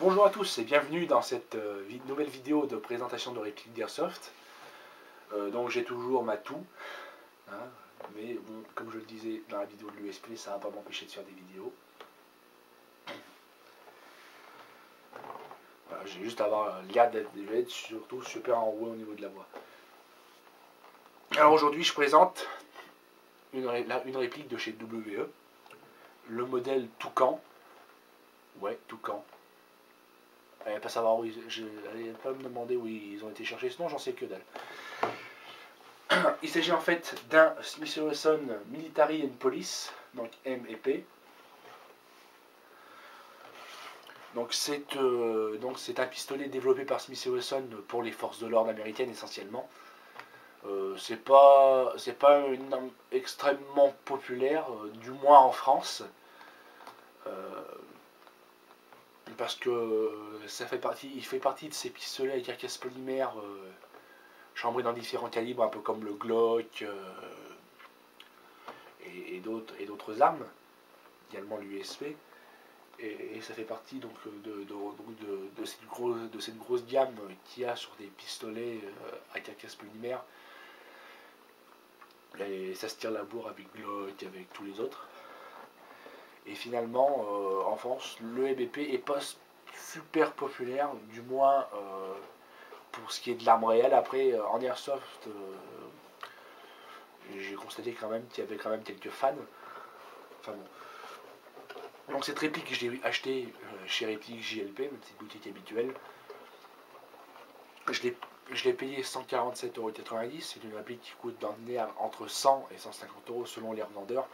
Bonjour à tous et bienvenue dans cette nouvelle vidéo de présentation de réplique d'Airsoft. Donc j'ai toujours ma toux, hein, mais bon, comme je le disais dans la vidéo de l'USP, ça va pas m'empêcher de faire des vidéos. Voilà, j'ai juste à avoir l'air d'être surtout super enroué au niveau de la voix. Alors aujourd'hui je présente une réplique de chez WE, le modèle Toucan. Ouais, Toucan. Pas savoir où j'allais pas me demander où ils ont été chercher ce nom, j'en sais que dalle. Il s'agit en fait d'un Smith & Wesson Military and Police, donc M et P. Donc c'est un pistolet développé par Smith & Wesson pour les forces de l'ordre américaines essentiellement. C'est pas une arme extrêmement populaire, du moins en France. Parce que il fait partie de ces pistolets avec carcasse polymère chambrés dans différents calibres, un peu comme le Glock et d'autres armes, également l'USP. Et ça fait partie donc de cette grosse gamme qu'il y a sur des pistolets à carcasse polymère. Et ça se tire la bourre avec Glock, avec tous les autres. Et finalement, en France, le EBP est pas super populaire, du moins pour ce qui est de l'arme réelle. Après, en Airsoft, j'ai constaté quand même qu'il y avait quand même quelques fans. Enfin bon. Donc cette réplique, je l'ai achetée chez Réplique JLP, ma petite boutique habituelle. Je l'ai payé 147,90 €. C'est une réplique qui coûte dans le nerf entre 100 et 150 € selon les revendeurs.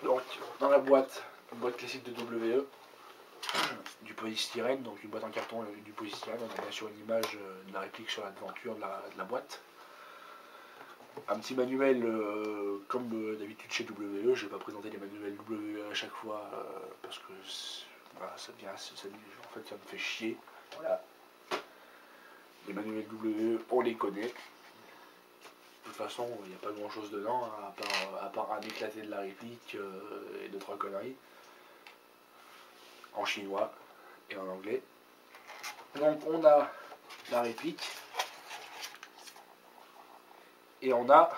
Donc dans la boîte, une boîte classique de WE, du polystyrène, donc une boîte en carton du polystyrène. On a bien sûr une image de la réplique sur la devanture de la boîte. Un petit manuel comme d'habitude chez WE. Je ne vais pas présenter les manuels WE à chaque fois parce que voilà, en fait ça me fait chier. Voilà. Les manuels WE, on les connaît. De toute façon, il n'y a pas grand chose dedans, hein, à part un éclaté de la réplique et 2-3 conneries. En chinois et en anglais. Donc on a la réplique. Et on a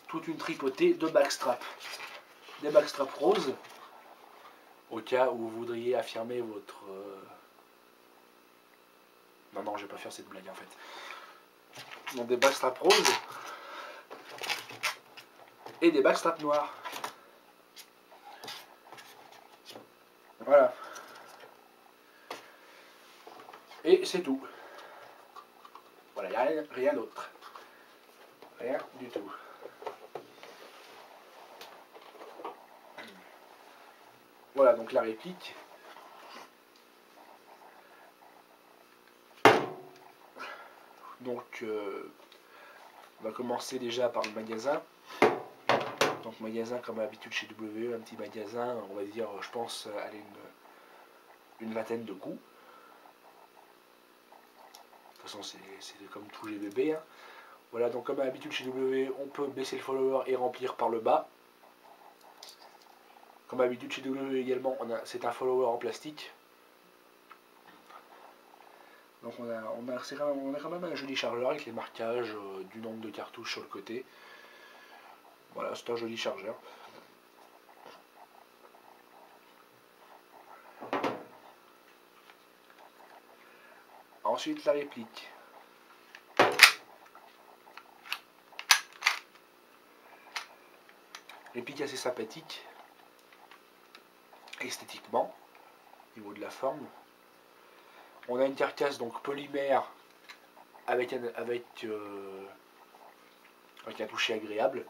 toute une tripotée de backstraps. Des backstraps roses, au cas où vous voudriez affirmer votre... Non, je vais pas faire cette blague en fait. Donc des backstraps roses et des backstraps noirs. Voilà. Et c'est tout. Voilà, il n'y a rien d'autre. Rien du tout. Voilà donc la réplique. Donc on va commencer déjà par le magasin. Donc magasin comme à l'habitude chez WE, un petit magasin, on va dire je pense aller une vingtaine de coups. De toute façon c'est comme tous les bébés. Hein. Voilà, donc comme à l'habitude chez WE, on peut baisser le follower et remplir par le bas. Comme à l'habitude chez WE également, c'est un follower en plastique. Donc on a quand même un joli chargeur avec les marquages du nombre de cartouches sur le côté. Voilà, c'est un joli chargeur. Ensuite la réplique. Réplique assez sympathique, esthétiquement, au niveau de la forme. On a une carcasse donc polymère avec un toucher agréable.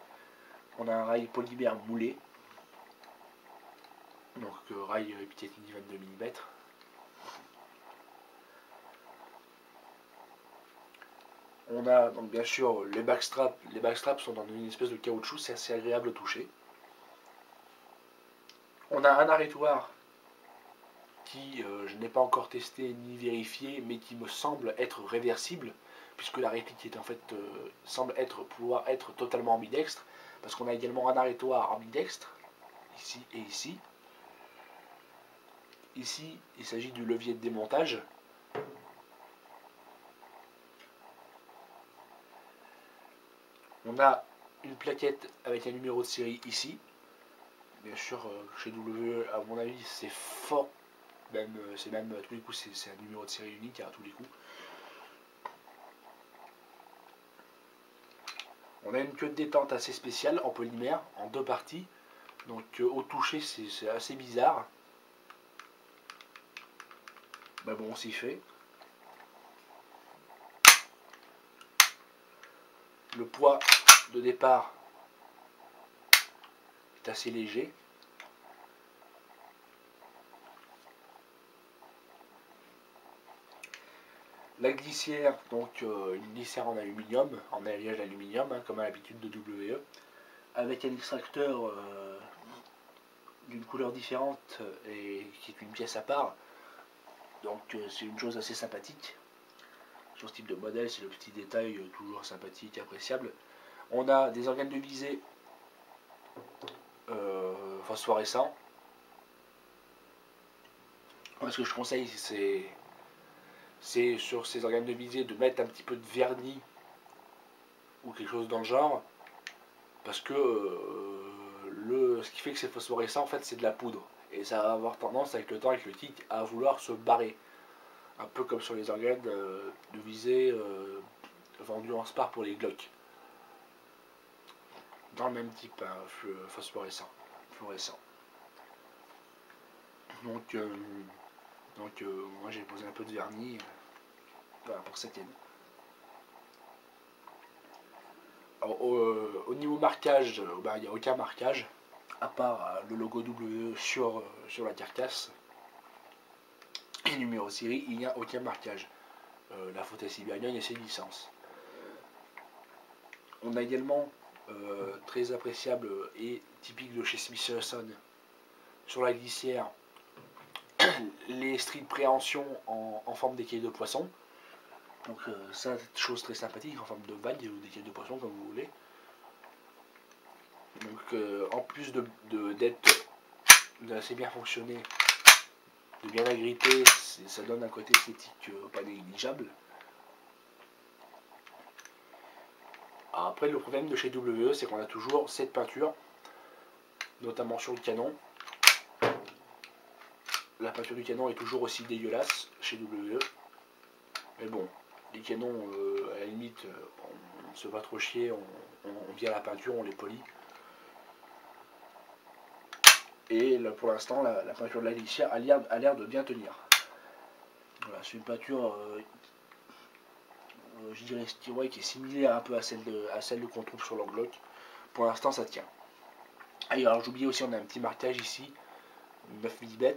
On a un rail polymère moulé, donc rail Picatinny 22 mm. On a donc bien sûr les backstraps. Les backstraps sont dans une espèce de caoutchouc, c'est assez agréable au toucher. On a un arrêtoir qui je n'ai pas encore testé ni vérifié, mais qui me semble être réversible, puisque la réplique est en fait semble pouvoir être totalement ambidextre, parce qu'on a également un arrêtoir ambidextre ici et ici. ici, il s'agit du levier de démontage. On a une plaquette avec un numéro de série ici. Bien sûr, chez WE, à mon avis, c'est fort. C'est même à tous les coups, c'est un numéro de série unique à tous les coups. On a une queue de détente assez spéciale en polymère, en 2 parties. Donc au toucher, c'est assez bizarre. Mais bon, on s'y fait. Le poids de départ est assez léger. La glissière, donc une glissière en aluminium, en alliage d'aluminium, hein, comme à l'habitude de WE, avec un extracteur d'une couleur différente et qui est une pièce à part. Donc c'est une chose assez sympathique. Sur ce type de modèle, c'est le petit détail toujours sympathique et appréciable. On a des organes de visée phosphorescents. Moi, ce que je conseille, c'est sur ces organes de visée de mettre un petit peu de vernis ou quelque chose dans le genre, parce que ce qui fait que c'est phosphorescent, en fait, c'est de la poudre. Et ça va avoir tendance, avec le temps, avec le tic, à vouloir se barrer. Un peu comme sur les organes de visée vendus en spar pour les Glock. Dans le même type, hein, phosphorescent, fluorescent. Donc moi j'ai posé un peu de vernis pour cette haine. Alors, au niveau marquage, il n'y a aucun marquage, à part le logo WE sur la carcasse. Et numéro série, il n'y a aucun marquage. La faute sibérienne et ses licences. On a également, très appréciable et typique de chez Smith & Wesson, sur la glissière, les stries de préhension en forme d'écailles de poisson. Donc ça, chose très sympathique, en forme de vague ou d'écailles de poisson, comme vous voulez. Donc en plus d'être assez bien fonctionné, de bien agripper, ça donne un côté esthétique pas négligeable. Alors après, le problème de chez WE, c'est qu'on a toujours cette peinture, notamment sur le canon. La peinture du canon est toujours aussi dégueulasse chez WE. Mais bon, les canons, à la limite, on ne se va trop chier, on vient la peinture, on les polit. Et là, pour l'instant, la peinture de la glissière a l'air de bien tenir. Voilà, c'est une peinture, je dirais, qui est similaire un peu à celle qu'on trouve sur leur Glock. Pour l'instant, ça tient. Et alors, j'oubliais aussi, on a un petit marquage ici, 9 mm.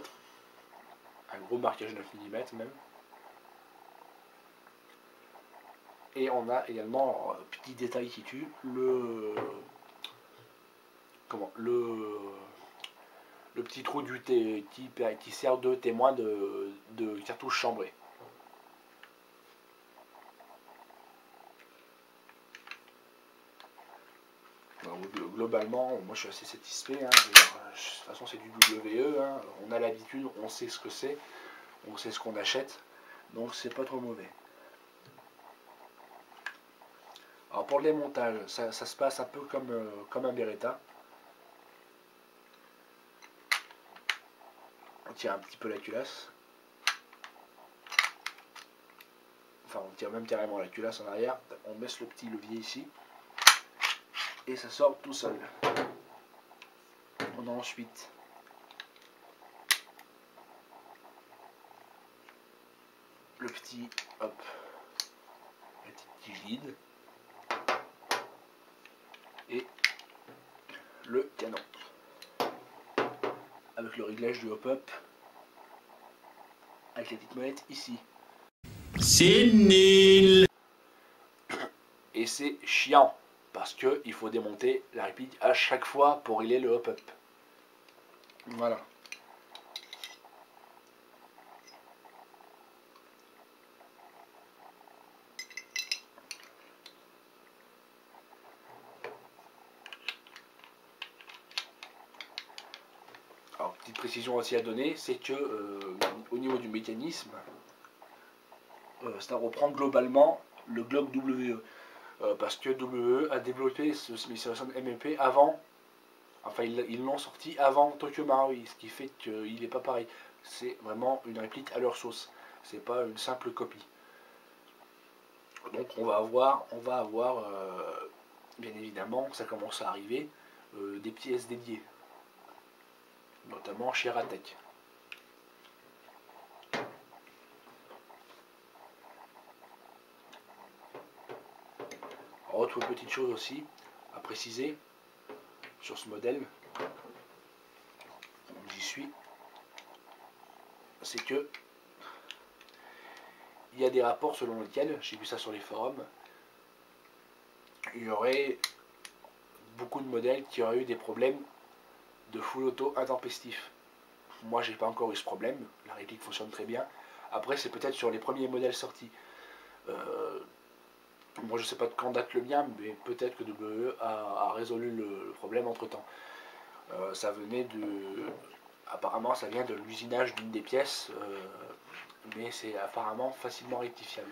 Un gros marquage 9 mm même. Et on a également, petit détail qui tue, le petit trou qui sert de témoin de cartouche chambrée. Donc, globalement, moi je suis assez satisfait. Hein. De toute façon, c'est du WE. Hein. On a l'habitude, on sait ce que c'est, on sait ce qu'on achète. Donc, c'est pas trop mauvais. Alors, pour le démontage, ça se passe un peu comme un Beretta. On tire un petit peu la culasse. Enfin, on tire même carrément la culasse en arrière. On baisse le petit levier ici. Et ça sort tout seul. On a ensuite le petit guide et le canon avec le réglage du hop-up avec la petite molette ici. C'est nul. Et c'est chiant parce que il faut démonter la réplique à chaque fois pour régler le hop-up. Voilà. Alors, petite précision aussi à donner, c'est que au niveau du mécanisme, ça reprend globalement le Glock WE. Parce que WE a développé ce Smith & Wesson M&P avant, enfin ils l'ont sorti avant Tokyo Marui, ce qui fait qu'il n'est pas pareil. C'est vraiment une réplique à leur sauce, c'est pas une simple copie. Donc on va avoir bien évidemment, ça commence à arriver, des pièces dédiées, notamment chez Ratek. Autre petite chose aussi à préciser sur ce modèle, j'y suis, c'est que il y a des rapports selon lesquels, j'ai vu ça sur les forums, il y aurait beaucoup de modèles qui auraient eu des problèmes de full auto intempestif. Moi j'ai pas encore eu ce problème, la réplique fonctionne très bien. Après c'est peut-être sur les premiers modèles sortis. Moi je sais pas de quand date le mien, mais peut-être que WE a résolu le problème entre temps. Ça venait de... Apparemment ça vient de l'usinage d'une des pièces, mais c'est apparemment facilement rectifiable.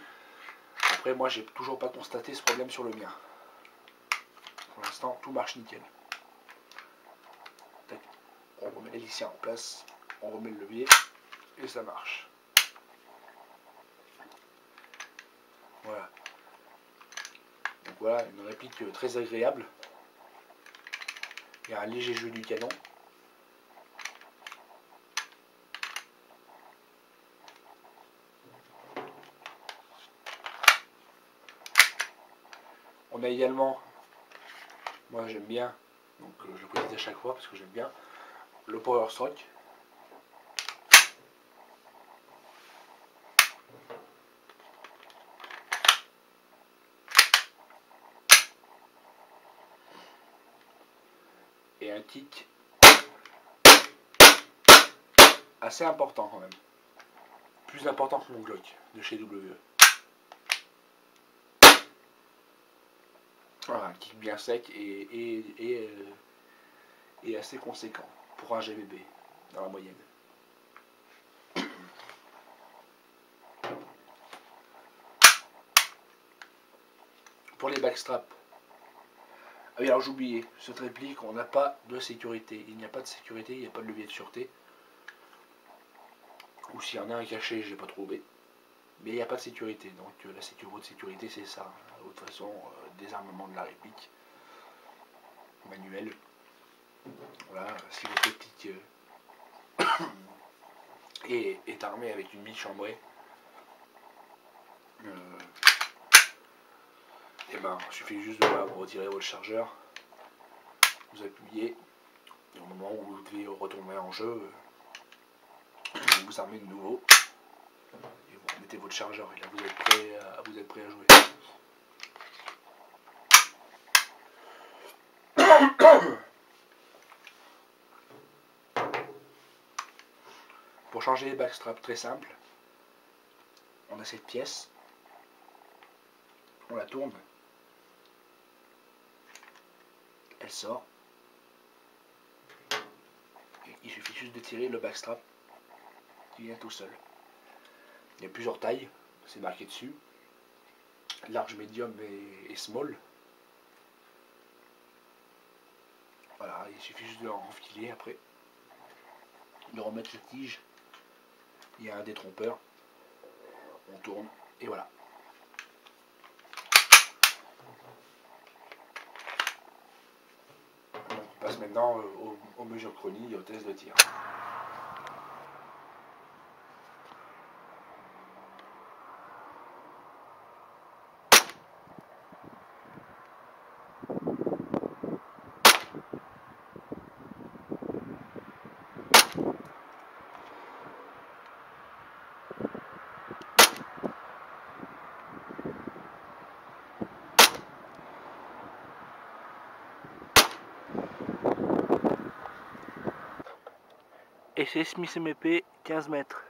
Après moi j'ai toujours pas constaté ce problème sur le mien. Pour l'instant tout marche nickel. On remet l'hélice en place, on remet le levier et ça marche. Voilà. Donc voilà, une réplique très agréable. Il y a un léger jeu du canon. On a également, moi j'aime bien, donc je le précise à chaque fois parce que j'aime bien, le Power Stroke. Et un kick assez important quand même. Plus important que mon Glock de chez WE. Voilà, un kick bien sec et assez conséquent pour un GVB dans la moyenne. Pour les backstraps, ah oui alors j'oubliais, cette réplique on n'a pas de sécurité. Il n'y a pas de sécurité, il n'y a pas de levier de sûreté. Ou s'il y en a un caché, je l'ai pas trouvé. Mais il n'y a pas de sécurité, donc la sécurité c'est ça. De toute façon, désarmement de la réplique, manuel. Voilà, si votre réplique est armée avec une bille chambrée, et ben il suffit juste de retirer votre chargeur, vous appuyez, et au moment où vous devez retourner en jeu, vous vous armez de nouveau, et vous remettez votre chargeur, et là vous êtes prêt à jouer. Pour changer les backstraps, très simple, on a cette pièce, on la tourne, elle sort, et il suffit juste de tirer le backstrap qui vient tout seul. Il y a plusieurs tailles, c'est marqué dessus, large, médium et small. Voilà, il suffit juste de renfiler après, de remettre la tige, il y a un détrompeur, on tourne, et voilà. Donc, on passe maintenant aux mesures chronie et aux tests de tir. Et c'est Smith M&P 15 mètres.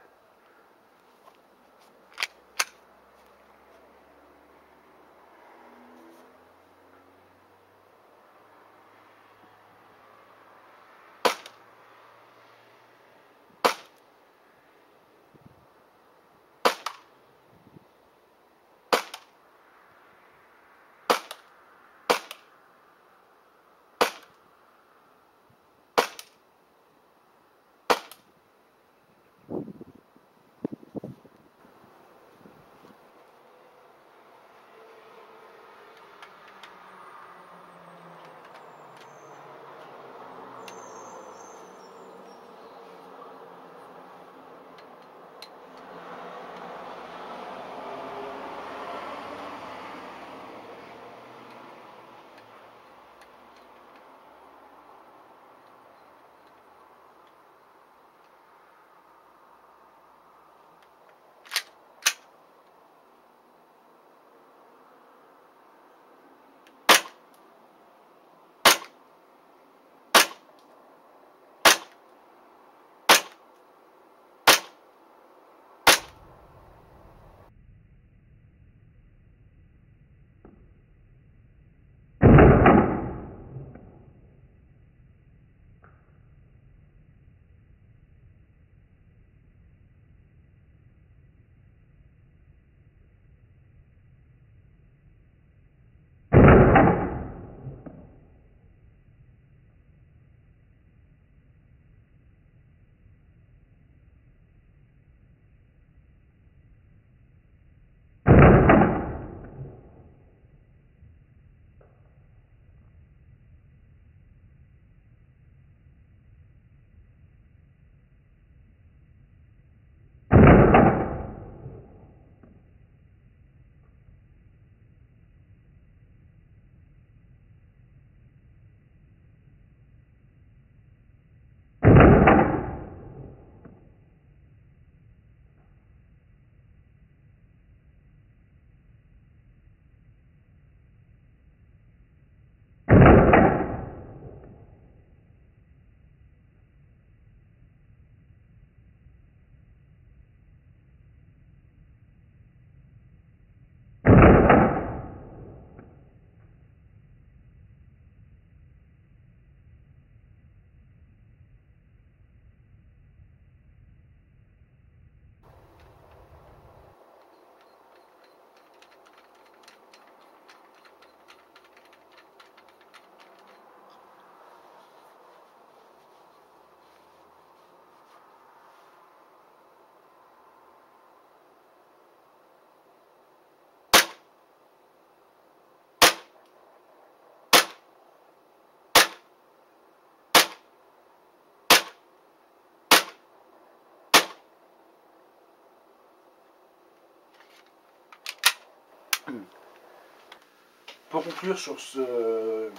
Pour conclure sur ce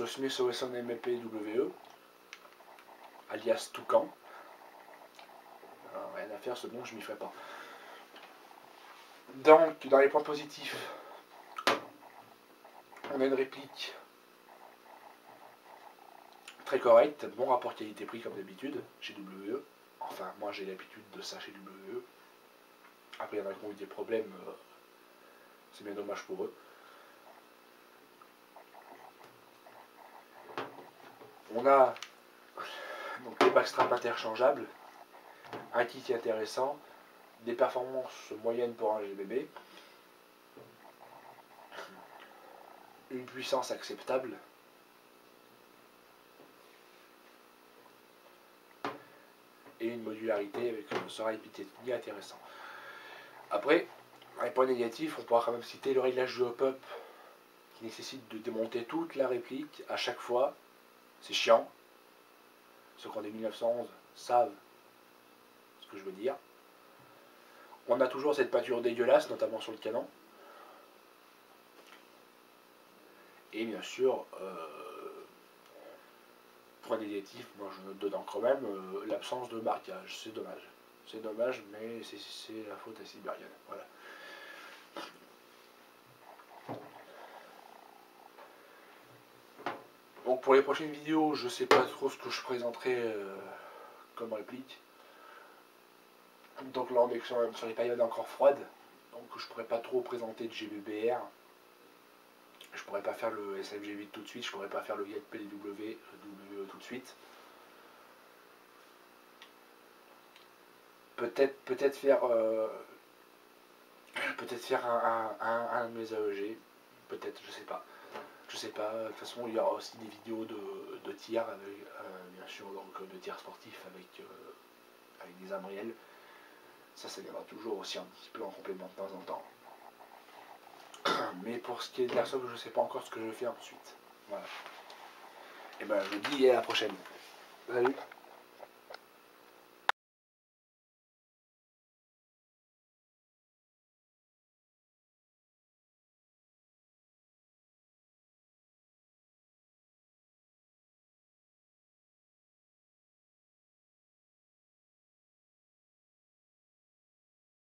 Smith Wesson MLP WE, alias Toucan, alors, rien à faire, ce nom je m'y ferai pas. Donc, dans les points positifs, on a une réplique très correcte, bon rapport qualité-prix comme d'habitude chez WE. Enfin, moi j'ai l'habitude de ça chez WE. Après, il y en a qui ont eu des problèmes, c'est bien dommage pour eux. On a donc des backstraps interchangeables, un kit intéressant, des performances moyennes pour un GBB, une puissance acceptable, et une modularité avec un sera épithétique intéressant. Après, un point négatif, on pourra quand même citer le réglage du hop-up qui nécessite de démonter toute la réplique à chaque fois. C'est chiant. Ceux qui ont des 1911 savent ce que je veux dire. On a toujours cette peinture dégueulasse, notamment sur le canon. Et bien sûr, point négatif, moi je note dedans quand même, l'absence de marquage. C'est dommage. C'est dommage, mais c'est la faute à Siberian. Voilà. Donc pour les prochaines vidéos, je sais pas trop ce que je présenterai comme réplique. Donc là on est sur les périodes encore froides, donc je pourrais pas trop présenter de GBBR. Je pourrais pas faire le SMG8 tout de suite, je pourrais pas faire le Get PLW tout de suite. Peut-être faire un de mes AEG, peut-être, je sais pas. Je sais pas, de toute façon il y aura aussi des vidéos de tir, avec, bien sûr, donc de tir sportif avec des armes réelles. Ça viendra toujours aussi un petit peu en complément de temps en temps. Mais pour ce qui est de l'airsoft, je ne sais pas encore ce que je vais faire ensuite. Voilà. Et ben je vous dis à la prochaine. Salut.